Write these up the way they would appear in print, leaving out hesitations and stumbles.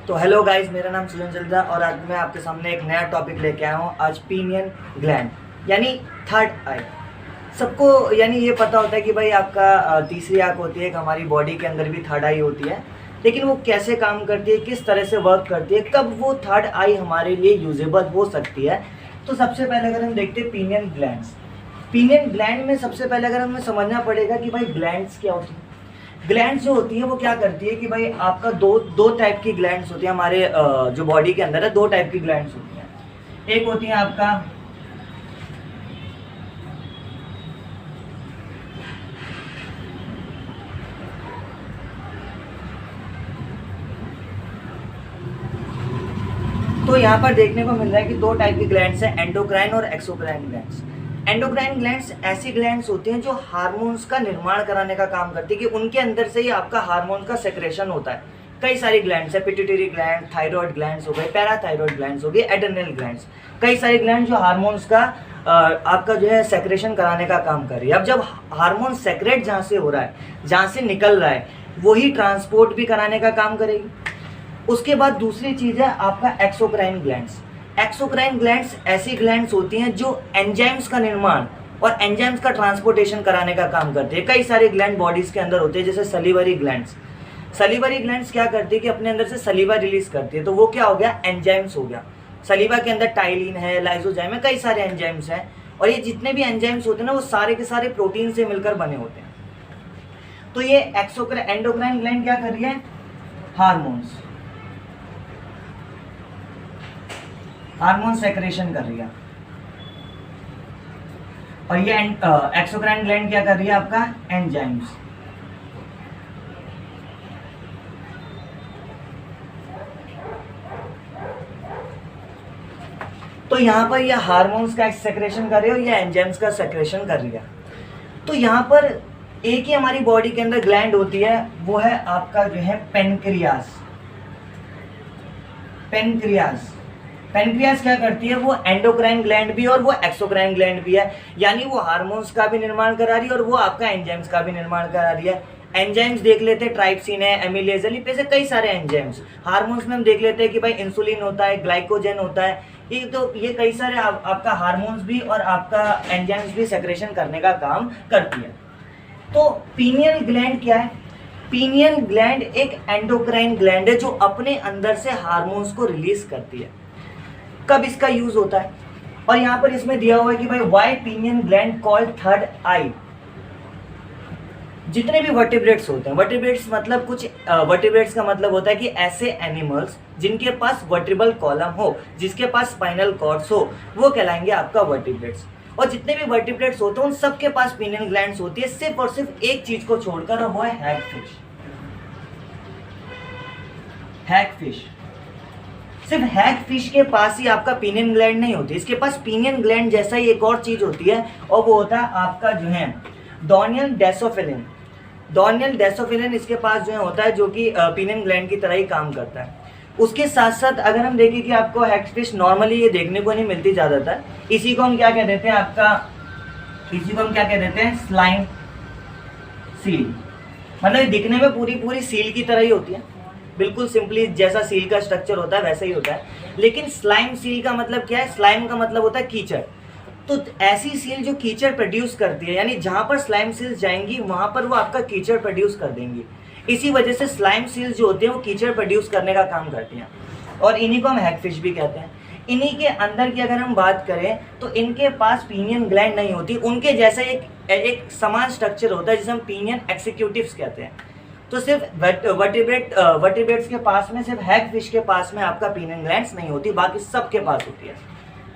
तो hello guys, मेरा नाम सुजन चलदा और आज मैं आपके सामने एक नया टॉपिक लेके आया हूँ। आज पीनियन ग्लैंड यानी थर्ड आई। सबको यानी ये पता होता है कि भाई आपका तीसरी आँख होती है, एक हमारी बॉडी के अंदर भी थर्ड आई होती है, लेकिन वो कैसे काम करती है, किस तरह से वर्क करती है, कब वो थर्ड आई हमारे लिए यूजेबल हो सकती है। तो सबसे पहले अगर हम देखते हैं पीनियन ग्लैंड में सबसे पहले अगर हमें समझना पड़ेगा कि भाई ग्लैंड्स क्या होती है। ग्लैंड्स जो होती है वो क्या करती है कि भाई आपका दो टाइप की ग्लैंड्स होती है हमारे जो बॉडी के अंदर है। दो टाइप की ग्लैंड्स होती हैं। एक होती है आपका तो यहाँ पर देखने को मिल रहा है कि दो टाइप की ग्लैंड्स हैं, एंडोक्राइन और एक्सोक्राइन ग्लैंड्स। एंडोक्राइन ग्लैंड्स ऐसी ग्लैंड्स होती हैं जो हार्मोन्स का निर्माण कराने का काम करती है, कि उनके अंदर से ही आपका हार्मोन्स का सेक्रेशन होता है। कई सारी ग्लैंड्स है, पिट्यूटरी ग्लैंड, थायराइड ग्लैंड्स हो गए, पैराथायराइड ग्लैंड्स हो गए, एड्रेनल ग्लैंड्स। कई सारी ग्लैंड जो हार्मोन्स का आपका जो है सेक्रेशन कराने का काम कर रही है। अब जब हार्मोन सेक्रेट जहाँ से हो रहा है, जहाँ से निकल रहा है, वही ट्रांसपोर्ट भी कराने का काम करेगी। उसके बाद दूसरी चीज़ है आपका एक्सोक्राइन ग्लैंड्स। एक्सोक्राइन ग्लैंड्स ऐसी ग्लैंड्स होती हैं जो एंजाइम्स का निर्माण और एंजाइम्स का ट्रांसपोर्टेशन कराने का काम करते हैं। कई सारे ग्लैंड बॉडीज के अंदर होते हैं, जैसे सलीवरी ग्लैंड्स। सलीवरी ग्लैंड्स क्या करती है कि अपने अंदर से सलीवा रिलीज करती है, तो वो क्या हो गया, एंजाइम्स हो गया। सलीवा के अंदर टाइलिन है, लाइसोजाइम है, कई सारे एंजाइम्स हैं। और ये जितने भी एंजाइम्स होते हैं ना, वो सारे के सारे प्रोटीन से मिलकर बने होते हैं। तो ये एंडोक्राइन ग्लैंड क्या कर रही है, हार्मोन सेक्रेशन कर रही है। और ये एक्सोक्राइन ग्लैंड क्या कर रही है, आपका एंजाइम्स। तो यहां पर ये हार्मोन्स का सेक्रेशन कर रही है और ये एंजाइम्स का सेक्रेशन कर रही है। तो यहां पर एक ही हमारी बॉडी के अंदर ग्लैंड होती है, वो है आपका जो है पेनक्रियास क्या करती है, वो एंडोक्राइन ग्लैंड भी और वो एक्सोक्राइन ग्लैंड भी है। यानी वो हार्मोन्स का भी निर्माण करा रही है और वो आपका एंजाइम्स का भी निर्माण करा रही है। एंजाइम्स देख लेते हैं, ट्राइप्सिन है, एमिलेज, ऐसे कई सारे एंजाइम्स। हार्मोन्स में हम देख लेते हैं कि भाई इंसुलिन होता है, ग्लाइकोजन होता है। ये कई सारे आपका हार्मोन्स भी और आपका एंजाइम्स भी सेक्रेशन करने का काम करती है। तो पीनियल ग्लैंड क्या है, पीनियल ग्लैंड एक एंडोक्राइन ग्लैंड है जो अपने अंदर से हार्मोन्स को रिलीज करती है। कब इसका यूज होता है, और यहां पर इसमें दिया हुआ है कि भाई वाई पीनियन ग्लैंड कॉल्ड थर्ड आई। जितने भी वर्टिब्रेट्स होते हैं, वर्टिब्रेट्स मतलब वर्टिब्रेट्स का मतलब होता है कि ऐसे एनिमल्स जिनके पास वर्टिब्रल कॉलम हो, जिसके पास स्पाइनल कॉर्ड्स हो, वो कहलाएंगे आपका वर्टिब्रेट्स। और जितने भी वर्टिब्रेट्स होते हैं उन सबके पास पीनियन ग्लैंड्स होती है, सिर्फ और सिर्फ एक चीज को छोड़कर, और वो है हैगफिश। सिर्फ हैगफिश के पास ही आपका पीनियन ग्लैंड नहीं होती, इसके पास पीनियन ग्लैंड जैसा ही एक और चीज होती है, और वो होता है आपका जो है डोनियल डेसोफिलिन इसके पास जो है होता है, जो कि पीनियन ग्लैंड की तरह ही काम करता है। उसके साथ साथ अगर हम देखें कि आपको हैगफिश नॉर्मली ये देखने को नहीं मिलती ज़्यादातर, इसी को हम क्या कह देते हैं, स्लाइम सील। मतलब ये दिखने में पूरी सील की तरह ही होती है, बिल्कुल सिंपली जैसा सील का स्ट्रक्चर होता है वैसा ही होता है। लेकिन स्लाइम सील का मतलब क्या है, स्लाइम का मतलब होता है कीचड़। तो ऐसी सील जो कीचड़ प्रोड्यूस करती है, यानी जहां पर स्लाइम सील्स जाएंगी वहां पर वो आपका कीचड़ प्रोड्यूस कर देंगी। इसी वजह से स्लाइम सील्स जो होते हैं वो कीचड़ प्रोड्यूस करने का काम करती हैं, और इन्हीं को हम हैगफिश भी कहते हैं। इन्हीं के अंदर की अगर हम बात करें तो इनके पास पीनियन ग्लैंड नहीं होती, उनके जैसा एक समान स्ट्रक्चर होता है जिसे हम पीनियन एक्सिक्यूटिव्स कहते हैं। तो सिर्फ वर्टिब्रेट्स के पास में, सिर्फ हैगफिश के पास में आपका पीनियन ग्लैंड्स नहीं होती, बाकी सबके पास होती है।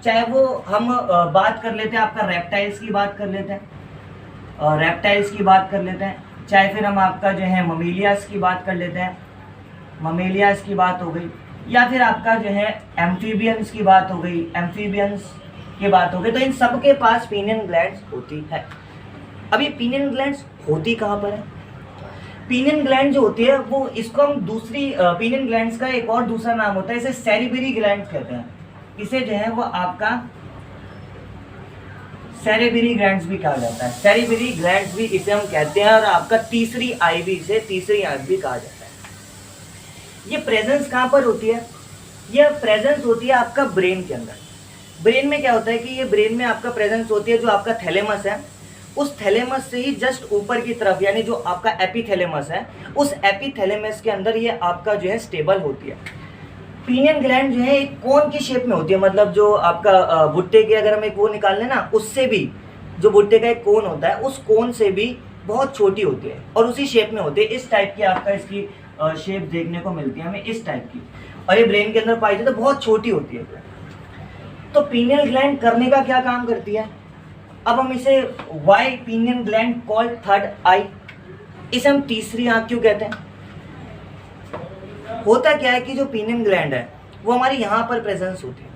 चाहे वो हम बात कर लेते हैं, आपका रेप्टाइल्स की बात कर लेते हैं, चाहे फिर हम आपका जो है ममेलियास की बात कर लेते हैं, ममेलियास की बात हो गई, या फिर आपका जो है एम्फीबियंस की बात हो गई, तो इन सब के पास पीनियन ग्लैंड्स होती है। अब ये पीनियन ग्लैंड्स होती कहाँ पर है, पीनियन ग्लैंड जो होती है वो, इसको हम पीनियन ग्लैंड्स का एक और दूसरा नाम होता है, इसे सेरेबरी ग्लैंड्स कहते हैं। इसे जो है वो आपका सेरेबरी ग्लैंड्स भी कहा जाता है, सेरेबरी ग्लैंड्स भी इसे हम कहते हैं, और आपका तीसरी आंख भी कहा जाता है। ये प्रेजेंस कहाँ पर होती है? ये प्रेजेंस होती है आपका ब्रेन के अंदर। ब्रेन में क्या होता है कि ये ब्रेन में आपका प्रेजेंस होती है, जो आपका थैलेमस है, उस थैलेमस से ही जस्ट ऊपर की तरफ, यानी जो आपका एपिथैलेमस है, उस एपिथैलेमस के अंदर ये आपका जो है स्टेबल होती है। पीनियन ग्लैंड जो है एक कोन की शेप में होती है, मतलब जो आपका भुट्टे के अगर हम एक वो निकाल लें ना, उससे भी जो भुट्टे का एक कोन होता है, उस कोन से भी बहुत छोटी होती है और उसी शेप में होती है। इस टाइप की आपका इसकी शेप देखने को मिलती है हमें, इस टाइप की, और ये ब्रेन के अंदर पाई जाती है तो बहुत छोटी होती है। तो पीनियल ग्लैंड करने का क्या काम करती है? अब हम इसे वाई पीनियन ग्लैंड कॉल्ड थर्ड आई, इसे हम तीसरी आंख क्यों कहते हैं? होता क्या है कि जो पीनियन ग्लैंड है वो हमारी यहाँ पर प्रेजेंस होती है।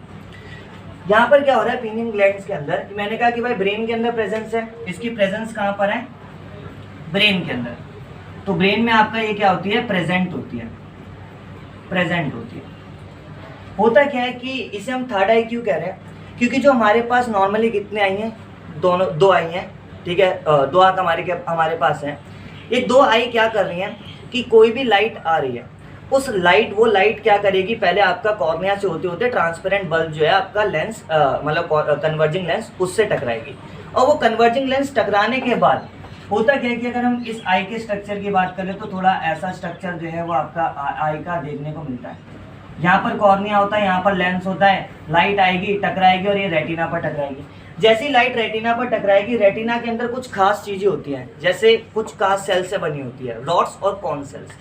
यहाँ पर क्या हो रहा है पीनियन ग्लैंड्स के अंदर, कि मैंने कहा कि भाई ब्रेन के अंदर प्रेजेंस है, इसकी प्रेजेंस कहाँ पर है? ब्रेन के अंदर। तो ब्रेन में आपका ये क्या होती है? प्रेजेंट होती है, प्रेजेंट होती है। होता क्या है कि इसे हम थर्ड आई क्यों कह रहे हैं? क्योंकि जो हमारे पास नॉर्मली कितने आई हैं? दो आई हैं, ठीक है, दो आँख हमारे पास हैं। ये दो आई क्या कर रही हैं कि कोई भी लाइट आ रही है, वो लाइट क्या करेगी? पहले आपका कॉर्निया से होते होते ट्रांसपेरेंट बल्ब जो है आपका लेंस, मतलब कन्वर्जिंग लेंस, उससे टकराएगी। और वो कन्वर्जिंग लेंस टकराने के बाद होता क्या है कि अगर हम इस आई के स्ट्रक्चर की बात करें तो थोड़ा ऐसा स्ट्रक्चर जो है वो आपका आई का देखने को मिलता है। यहाँ पर कॉर्निया होता है, यहाँ पर लेंस होता है, लाइट आएगी, टकराएगी और ये रेटिना पर टकराएगी। जैसी लाइट रेटिना पर टकराएगी, रेटिना के अंदर कुछ खास चीजें होती हैं, जैसे कुछ खास सेल से बनी होती है, रॉड्स और कॉन सेल्स।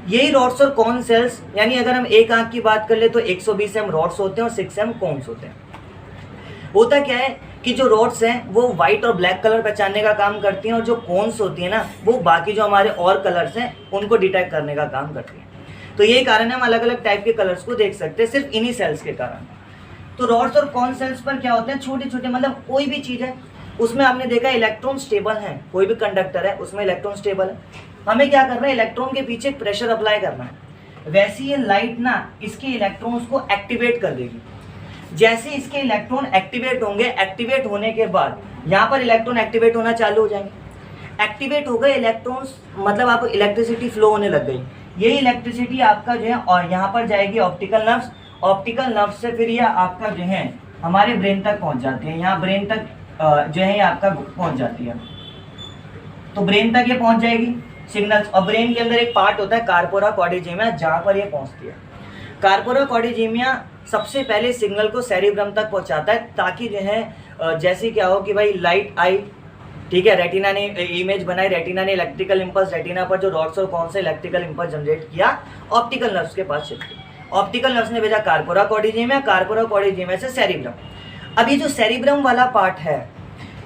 यही रॉड्स और कॉन सेल्स, यानी अगर हम एक आंख की बात कर ले तो 120 एम रॉड्स होते हैं और 6 एम कॉन्स होते हैं। होता क्या है कि जो रॉड्स हैं वो व्हाइट और ब्लैक कलर पहचानने का काम करती हैं, और जो कॉन्स होती है ना, वो बाकी जो हमारे और कलर्स हैं उनको डिटेक्ट करने का काम करती हैं। तो यही कारण है हम अलग अलग टाइप के कलर्स को देख सकते हैं सिर्फ इन्हीं सेल्स के कारण। तो रॉड्स और कॉन सेल्स पर क्या होते हैं? छोटे छोटे, मतलब कोई भी चीज़ है उसमें आपने देखा इलेक्ट्रॉन स्टेबल है, कोई भी कंडक्टर है उसमें इलेक्ट्रॉन स्टेबल है। हमें क्या करना है? इलेक्ट्रॉन के पीछे प्रेशर अप्लाई करना है। वैसे ये लाइट ना इसके इलेक्ट्रॉन्स को एक्टिवेट कर देगी। जैसे इसके इलेक्ट्रॉन एक्टिवेट होंगे, एक्टिवेट होने के बाद यहाँ पर इलेक्ट्रॉन एक्टिवेट होना चालू हो जाएंगे। एक्टिवेट हो गए इलेक्ट्रॉन्स, मतलब आपको इलेक्ट्रिसिटी फ्लो होने लग गई। यही इलेक्ट्रिसिटी आपका जो है और यहाँ पर जाएगी ऑप्टिकल नर्व्स, ऑप्टिकल नर्व से फिर यह आपका जो है हमारे ब्रेन तक पहुँच जाती है। यहाँ ब्रेन तक जो है ये आपका पहुँच जाती है, तो ब्रेन तक ये पहुँच जाएगी सिग्नल्स। और ब्रेन के अंदर एक पार्ट होता है कार्पोरा कॉर्डिजेमिया, जहाँ पर ये पहुँचती है। कार्पोरा कॉर्डिजेमिया सबसे पहले सिग्नल को सेरिब्रम तक पहुँचाता है, ताकि जो है जैसे क्या हो कि भाई लाइट आई, ठीक है, रेटिना ने इमेज बनाई, रेटिना ने इलेक्ट्रिकल इंपल्स, रेटिना पर जो रॉड्स और कौन से इलेक्ट्रिकल इंपल्स जनरेट किया, ऑप्टिकल नर्व्स के पास शिफ्ट किया। ऑप्टिकल नर्व्स ने भेजा कार्पोरा कॉर्डिजेमिया, कार्पोरा कॉर्डिजेमिया से सेरिब्रम। अब ये जो सेरिब्रम वाला पार्ट है,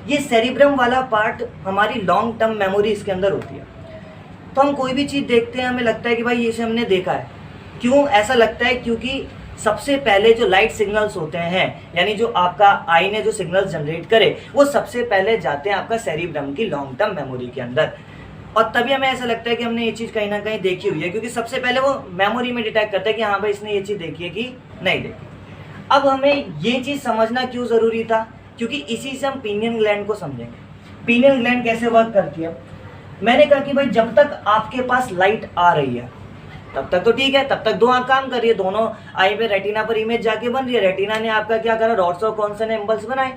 ये सेरिब्रम वाला पार्ट हमारी लॉन्ग टर्म मेमोरी इसके अंदर होती है। तो हम कोई भी चीज़ देखते हैं हमें लगता है कि भाई ये से हमने देखा है। क्यों ऐसा लगता है? क्योंकि सबसे पहले जो लाइट सिग्नल्स होते हैं, यानी जो आपका आई ने जो सिग्नल्स जनरेट करे, वो सबसे पहले जाते हैं आपका सेरिब्रम की लॉन्ग टर्म मेमोरी के अंदर। और तभी हमें ऐसा लगता है कि हमने ये चीज़ कहीं ना कहीं देखी हुई है, क्योंकि सबसे पहले वो मेमोरी में डिटेक्ट करता है कि हाँ भाई इसने ये चीज़ देखी है कि नहीं देखी। अब हमें ये चीज़ समझना क्यों ज़रूरी था? क्योंकि इसी से हम पीनियन ग्लैंड को समझेंगे। पीनियन ग्लैंड कैसे वर्क करती है? मैंने कहा कि भाई जब तक आपके पास लाइट आ रही है तब तक तो ठीक है, तब तक दो आंख काम कर रही है, दोनों आई पे रेटिना पर इमेज जाके बन रही है। रेटिना ने आपका क्या करा? रॉड्स और कौन से इम्पल्स बनाए,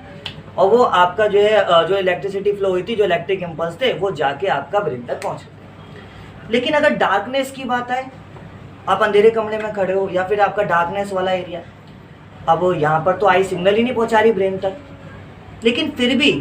और वो आपका जो है जो इलेक्ट्रिसिटी फ्लो हुई थी, जो इलेक्ट्रिक इम्पल्स थे, वो जाके आपका ब्रेन तक पहुँच रहे। लेकिन अगर डार्कनेस की बात आए, आप अंधेरे कमरे में खड़े हो या फिर आपका डार्कनेस वाला एरिया, अब यहाँ पर तो आई सिग्नल ही नहीं पहुँचा रही ब्रेन तक, लेकिन फिर भी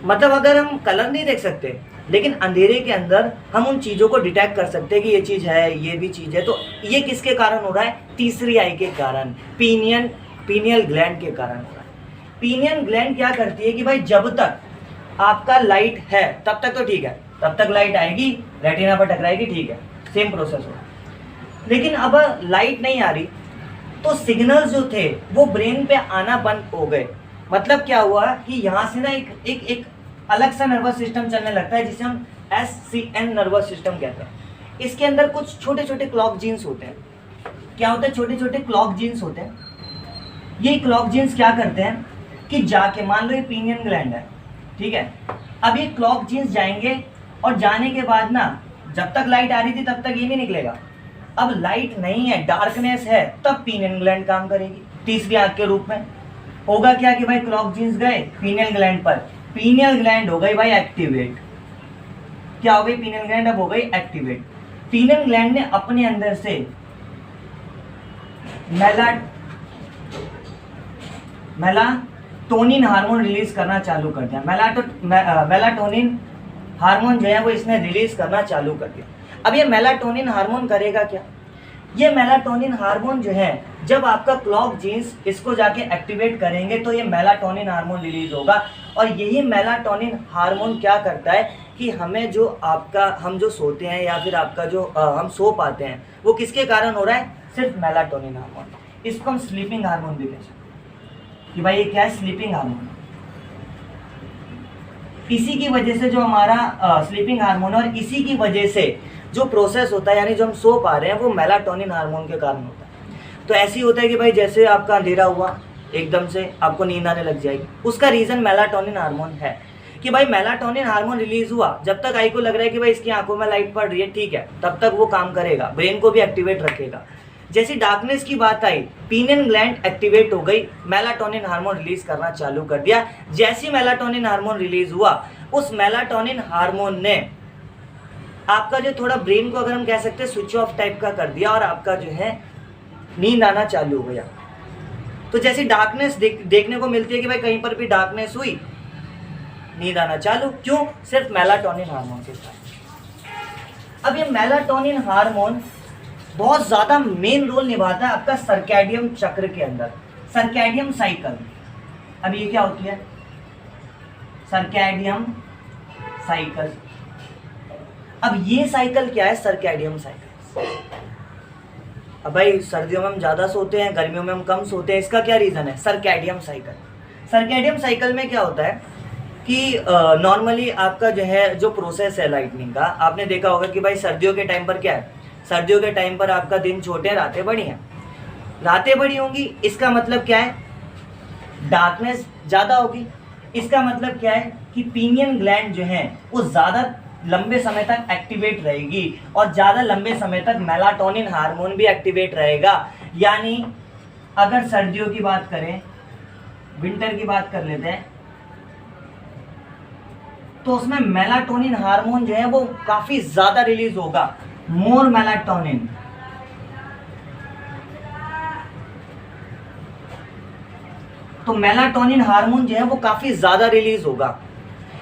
मतलब अगर हम कलर नहीं देख सकते, लेकिन अंधेरे के अंदर हम उन चीज़ों को डिटेक्ट कर सकते हैं कि ये चीज़ है, ये भी चीज़ है। तो ये किसके कारण हो रहा है? तीसरी आई के कारण, पीनियल ग्लैंड के कारण हो रहा है। पीनियल ग्लैंड क्या करती है कि भाई जब तक आपका लाइट है तब तक तो ठीक है, तब तक लाइट आएगी, रेटिना पर टकराएगी, ठीक है, सेम प्रोसेस हो। लेकिन अब लाइट नहीं आ रही तो सिग्नल्स जो थे वो ब्रेन पे आना बंद हो गए। मतलब क्या हुआ कि यहाँ से ना एक अलग सा नर्वस सिस्टम चलने लगता है, जिसे हम SCN नर्वस सिस्टम कहते हैं। इसके अंदर कुछ छोटे छोटे क्लॉक जीन्स होते हैं। क्या होते हैं? छोटे छोटे क्लॉक जीन्स होते हैं। ये क्लॉक जीन्स क्या करते हैं कि जाके, मान लो ये पीनियन ग्लैंड है, ठीक है, अब ये क्लॉक जीन्स जाएंगे और जाने के बाद ना, जब तक लाइट आ रही थी तब तक ये नहीं निकलेगा, अब लाइट नहीं है, डार्कनेस है, तब पीनियल ग्लैंड काम करेगी तीसरी आंख के रूप में। होगा क्या कि भाई क्लॉक जीन्स गए पीनियल ग्लैंड पर, पीनियल ग्लैंड हो गई भाई एक्टिवेट। क्या हो गई? पीनियल ग्लैंड अब हो गई एक्टिवेट। पीनियल ग्लैंड ने अपने अंदर से मेलाटोनिन हार्मोन रिलीज करना चालू कर दिया। मेलाटोनिन हार्मोन जो है वो इसने रिलीज करना चालू कर दिया। अब ये मेलाटोनिन हार्मोन करेगा क्या? ये मेलाटोनिन हार्मोन जो है जब आपका क्लॉक जीन्स इसको जाके एक्टिवेट करेंगे तो ये मेलाटोनिन हार्मोन रिलीज होगा। और यही मेलाटोनिन हार्मोन क्या करता है कि हमें जो आपका हम जो सोते हैं या फिर आपका जो हम सो पाते हैं वो किसके कारण हो रहा है? सिर्फ मेलाटोनिन हार्मोन। इसको हम स्लीपिंग हार्मोन भी कह सकते हैं कि भाई ये क्या है? Sleeping hormone. इसी की वजह से जो हमारा स्लीपिंग हार्मोन है और इसी की वजह से जो प्रोसेस होता है यानी जो हम सो पा रहे हैं वो मेलाटोनिन हार्मोन के कारण होता है। तो ऐसे ही होता है कि भाई जैसे आपका अंधेरा हुआ एकदम से आपको नींद आने लग जाएगी, उसका रीज़न मेलाटोनिन हार्मोन है कि भाई मेलाटोनिन हार्मोन रिलीज हुआ, जब तक आई को लग रहा है कि भाई इसकी आंखों में लाइट पड़ रही है, ठीक है, तब तक वो काम करेगा, ब्रेन को भी एक्टिवेट रखेगा। जैसी डार्कनेस की बात आई, पीनियल ग्लैंड एक्टिवेट हो गई, मेलाटोनिन हार्मोन रिलीज करना चालू कर दिया। जैसी मेलाटोनिन हार्मोन रिलीज हुआ, उस मेलाटोनिन हार्मोन ने आपका जो थोड़ा ब्रेन को अगर हम कह सकते हैं स्विच ऑफ टाइप का कर दिया और आपका जो है नींद आना चालू हो गया। तो जैसी डार्कनेस देखने को मिलती है कि भाई कहीं पर भी डार्कनेस हुई, नींद आना चालू, क्यों? सिर्फ मेलाटोनिन हार्मोन के साथ। अब ये मेलाटोनिन हार्मोन बहुत ज़्यादा मेन रोल निभाता है आपका सर्कैडियम चक्र के अंदर, सर्कैडियम साइकिल। अब ये क्या होती है? Circadian cycle. अब ये साइकिल क्या है? Circadian cycle. अब भाई सर्दियों में हम ज़्यादा सोते हैं, गर्मियों में हम कम सोते हैं, इसका क्या रीज़न है? Circadian cycle. सर्कैडियम साइकिल में क्या होता है कि नॉर्मली आपका जो है जो प्रोसेस है लाइटनिंग का, आपने देखा होगा कि भाई सर्दियों के टाइम पर क्या है? सर्दियों के टाइम पर आपका दिन छोटे, रातें बड़ी हैं। रातें बड़ी होंगी, इसका मतलब क्या है? डार्कनेस ज़्यादा होगी। इसका मतलब क्या है कि पीनियल ग्लैंड जो है वो ज़्यादा लंबे समय तक एक्टिवेट रहेगी और ज़्यादा लंबे समय तक मेलाटोनिन हार्मोन भी एक्टिवेट रहेगा। यानी अगर सर्दियों की बात करें, विंटर की बात कर लेते हैं, तो उसमें मेलाटोनिन हार्मोन जो है वो काफ़ी ज़्यादा रिलीज होगा, मोर मेलाटोनिन। तो मेलाटोनिन हार्मोन जो है वो काफ़ी ज़्यादा रिलीज होगा।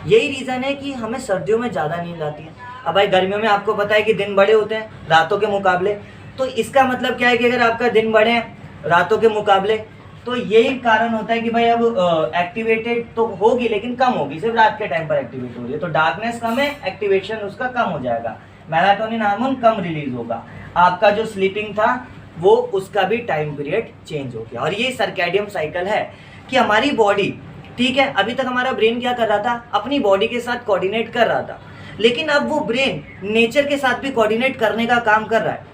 यही रीज़न है कि हमें सर्दियों में ज़्यादा नींद आती है। अब भाई गर्मियों में आपको पता है कि दिन बड़े होते हैं रातों के मुकाबले, तो इसका मतलब क्या है कि अगर आपका दिन बड़े हैं रातों के मुकाबले, तो यही कारण होता है कि भाई अब एक्टिवेटेड तो होगी लेकिन कम होगी, सिर्फ रात के टाइम पर एक्टिवेट हो रही है, तो डार्कनेस कम है, एक्टिवेशन उसका कम हो जाएगा, मेलाटोनिन हार्मोन कम रिलीज होगा। आपका जो स्लीपिंग था वो उसका भी टाइम पीरियड चेंज हो गया। और ये सर्कैडियम साइकिल है कि हमारी बॉडी, ठीक है, अभी तक हमारा ब्रेन क्या कर रहा था? अपनी बॉडी के साथ कोऑर्डिनेट कर रहा था, लेकिन अब वो ब्रेन नेचर के साथ भी कोऑर्डिनेट करने का काम कर रहा है।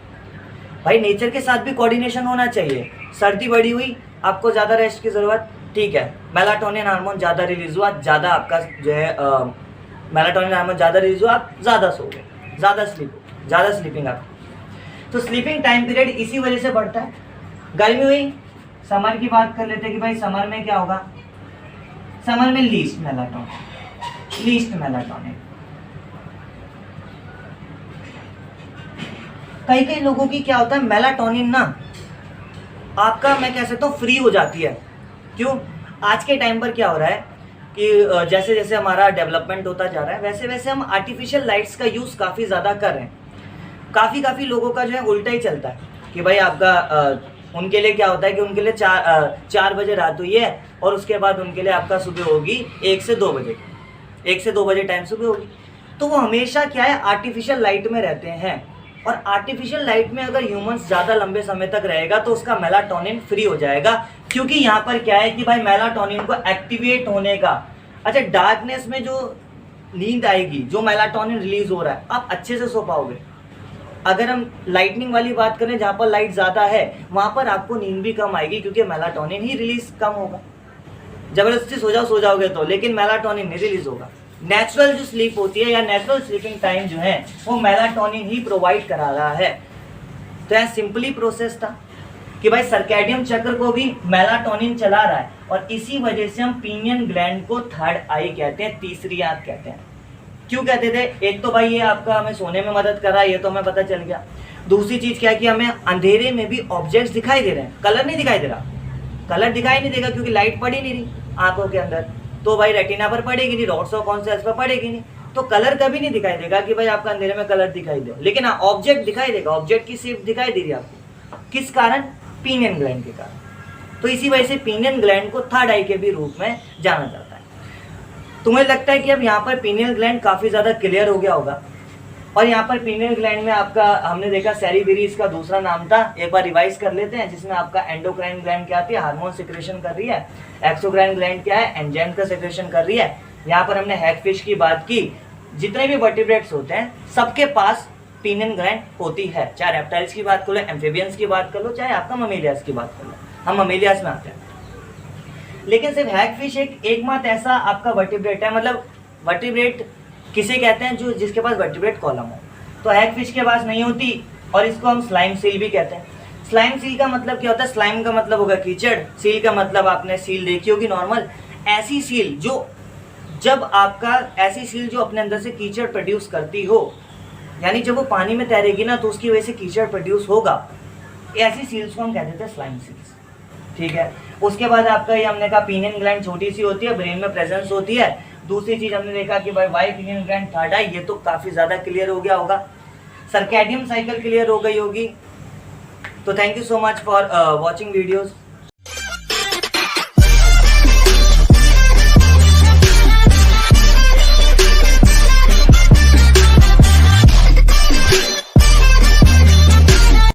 भाई नेचर के साथ भी कोऑर्डिनेशन होना चाहिए। सर्दी बढ़ी हुई, आपको ज़्यादा रेस्ट की ज़रूरत, ठीक है, मेलाटोनिन हार्मोन ज़्यादा रिलीज हुआ, ज़्यादा आपका जो है मेलाटोनिन हार्मोन ज़्यादा रिलीज हुआ, आप ज़्यादा सो गए, ज़्यादा स्लीपिंग आपकी। तो स्लीपिंग टाइम पीरियड इसी वजह से बढ़ता है। गर्मी हुई, समर की बात कर लेते हैं कि भाई समर में क्या होगा? समर में लीस्ट मेलाटोनिन। कई लोगों की क्या होता है, मेलाटोनिन ना आपका मैं कह सकता हूँ फ्री हो जाती है। क्यों? आज के टाइम पर क्या हो रहा है कि जैसे जैसे हमारा डेवलपमेंट होता जा रहा है वैसे वैसे हम आर्टिफिशियल लाइट्स का यूज़ काफ़ी ज़्यादा कर रहे हैं। काफ़ी लोगों का जो है उल्टा ही चलता है कि भाई आपका उनके लिए क्या होता है कि उनके लिए 4 बजे रात हुई है और उसके बाद उनके लिए आपका सुबह होगी 1 से 2 बजे, 1 से 2 बजे टाइम सुबह होगी। तो वो हमेशा क्या है, आर्टिफिशियल लाइट में रहते हैं। और आर्टिफिशियल लाइट में अगर ह्यूमंस ज़्यादा लंबे समय तक रहेगा तो उसका मेलाटोनिन फ्री हो जाएगा, क्योंकि यहाँ पर क्या है कि भाई मेलाटोनिन को एक्टिवेट होने का, अच्छा डार्कनेस में जो नींद आएगी, जो मेलाटोनिन रिलीज हो रहा है, आप अच्छे से सो पाओगे। अगर हम लाइटनिंग वाली बात करें जहाँ पर लाइट ज़्यादा है वहाँ पर आपको नींद भी कम आएगी, क्योंकि मेलाटोनिन ही रिलीज कम होगा। ज़बरदस्ती सो जाओगे तो, लेकिन मेलाटोनिन नहीं रिलीज होगा। नेचुरल जो स्लीप होती है या नेचुरल स्लीपिंग टाइम जो है वो मेलाटोनिन ही प्रोवाइड करा रहा है। तो यहाँ सिंपली प्रोसेस था कि भाई सर्कैडियम चक्र को भी मेलाटोनिन चला रहा है, और इसी वजह से हम पीनियन ग्लैंड को थर्ड आई कहते हैं, तीसरी आंख कहते हैं। क्यों कहते थे? एक तो भाई ये आपका हमें सोने में मदद कर रहा है, ये तो हमें पता चल गया। दूसरी चीज क्या है कि हमें अंधेरे में भी ऑब्जेक्ट्स दिखाई दे रहे हैं, कलर नहीं दिखाई दे रहा, कलर दिखाई नहीं देगा क्योंकि लाइट पड़ी नहीं रही आंखों के अंदर, तो भाई रेटिना पर पड़ेगी नहीं, रॉड्स ऑफ कॉन्शियस पर पड़ेगी नहीं, तो कलर कभी नहीं दिखाई देगा कि भाई आपका अंधेरे में कलर दिखाई दे, लेकिन हाँ ऑब्जेक्ट दिखाई देगा, ऑब्जेक्ट की शेप दिखाई दे रही है आपको। किस कारण? पीनियन ग्लैंड के कारण। तो इसी वजह से पीनियन ग्लैंड को थर्ड आई के भी रूप में जाना जाता है। तुम्हें लगता है कि अब यहाँ पर पीनियन ग्लैंड काफी ज्यादा क्लियर हो गया होगा। और यहाँ पर पीनियन ग्लैंड में आपका हमने देखा सेरिबेरी इसका दूसरा नाम था, एक बार रिवाइज कर लेते हैं, जिसमें आपका एंडोक्राइन ग्लैंड क्या आती है, हार्मोन सिक्रेशन कर रही है। एक्सोक्राइन ग्लैंड क्या है, एंजाइम का सिक्रेशन कर रही है। यहाँ पर हमने हैगफिश की बात की, जितने भी वर्टिब्रेट्स होते हैं सबके पास पीनियन ग्लैंड होती है, चाहे रेप्टाइल्स की बात कर लो, एम्फीबियंस की बात कर लो, चाहे आपका ममेलियास की बात कर लो। हम ममेलियास में आते हैं, लेकिन सिर्फ हैगफिश एकमात्र ऐसा आपका वर्टिब्रेट है, मतलब वर्टिब्रेट किसे कहते हैं, जो जिसके पास वर्टिब्रेट कॉलम हो, तो हैगफिश के पास नहीं होती, और इसको हम स्लाइम सील भी कहते हैं। स्लाइम सील का मतलब क्या होता है? स्लाइम का मतलब होगा कीचड़, सील का मतलब आपने सील देखी होगी नॉर्मल, ऐसी सील जो जब आपका ऐसी सील जो अपने अंदर से कीचड़ प्रोड्यूस करती हो, यानी जब वो पानी में तैरेगी ना तो उसकी वजह से कीचड़ प्रोड्यूस होगा, ऐसी सील्स को हम कह देते हैं स्लाइम सील्स। ठीक है, उसके बाद आपका ये हमने कहा पीनियन ग्लैंड छोटी सी होती है, ब्रेन में प्रेजेंस होती है। दूसरी चीज हमने देखा कि भाई वाई पीनियन ग्लैंड थर्ड आई, ये तो काफी ज्यादा क्लियर हो गया होगा। सर्कैडियम साइकिल क्लियर हो गई होगी। तो thank you so much for watching videos.